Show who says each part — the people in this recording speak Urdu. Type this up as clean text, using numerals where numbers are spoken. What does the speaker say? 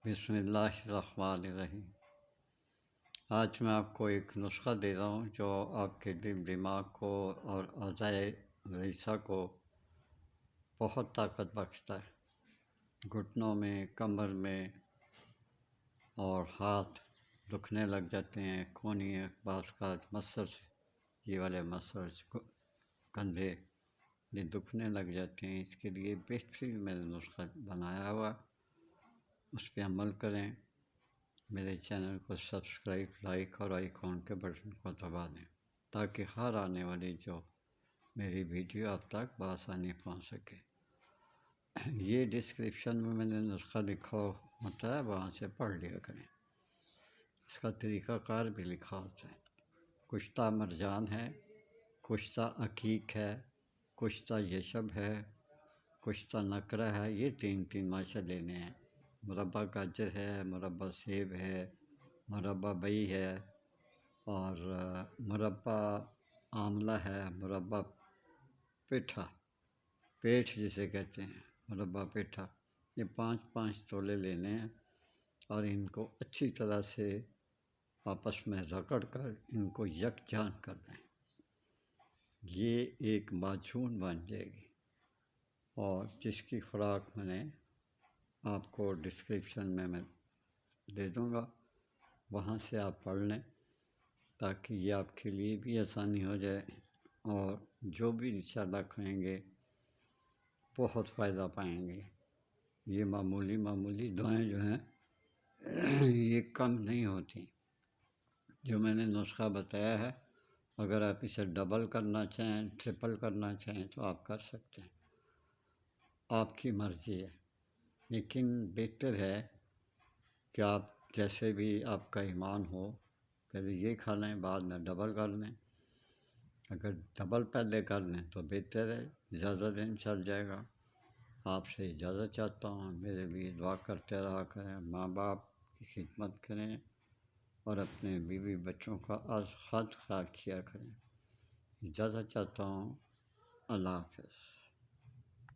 Speaker 1: بسم اللہ الرحمن الرحیم۔ آج میں آپ کو ایک نسخہ دے رہا ہوں جو آپ کے دل دماغ کو اور اعضائے رئیسہ کو بہت طاقت بخشتا ہے۔ گھٹنوں میں، کمر میں اور ہاتھ دکھنے لگ جاتے ہیں، کونی بعض کا مسلس، یہ والے مسلس، کندھے یہ دکھنے لگ جاتے ہیں۔ اس کے لیے بہترین میں نے نسخہ بنایا ہوا، اس پہ عمل کریں۔ میرے چینل کو سبسکرائب، لائک اور آئیکن کے بٹن کو دبا دیں تاکہ ہر آنے والی جو میری ویڈیو آپ تک بآسانی پہنچ سکے۔ یہ ڈسکرپشن میں نے نسخہ لکھا ہوتا ہے، وہاں سے پڑھ لیا کریں۔ اس کا طریقہ کار بھی لکھا ہوتا ہے۔ کشتہ مرجان ہے، کشتہ عقیق ہے، کشتہ یشب ہے، کشتہ نکرہ ہے۔ یہ تین ماشاء لینے ہیں۔ مربع گاجر ہے، مربع سیب ہے، مربع بئی ہے اور مربع آملہ ہے، مربع پیٹھا، پیٹھ جسے کہتے ہیں، مربع پیٹھا۔ یہ 5 تولے لینے ہیں اور ان کو اچھی طرح سے آپس میں رگڑ کر ان کو یکجان کر دیں۔ یہ ایک معجون بن جائے گی اور جس کی خوراک میں نے آپ کو ڈسکرپشن میں دے دوں گا، وہاں سے آپ پڑھ لیں تاکہ یہ آپ کے لیے بھی آسانی ہو جائے اور جو بھی انشاءاللہ کھائیں گے بہت فائدہ پائیں گے۔ یہ معمولی دعائیں جو ہیں یہ کم نہیں ہوتی۔ جو میں نے نسخہ بتایا ہے، اگر آپ اسے ڈبل کرنا چاہیں، ٹرپل کرنا چاہیں تو آپ کر سکتے ہیں، آپ کی مرضی ہے۔ لیکن بہتر ہے کہ آپ جیسے بھی آپ کا ایمان ہو، پہلے یہ کھا لیں، بعد میں ڈبل کر لیں۔ اگر ڈبل پہلے کر لیں تو بہتر ہے، زیادہ دن چل جائے گا۔ آپ سے اجازت چاہتا ہوں، میرے لیے دعا کرتے رہا کریں، ماں باپ کی خدمت کریں اور اپنے بیوی بچوں کا خیال کیا کریں۔ اجازت چاہتا ہوں، اللہ حافظ۔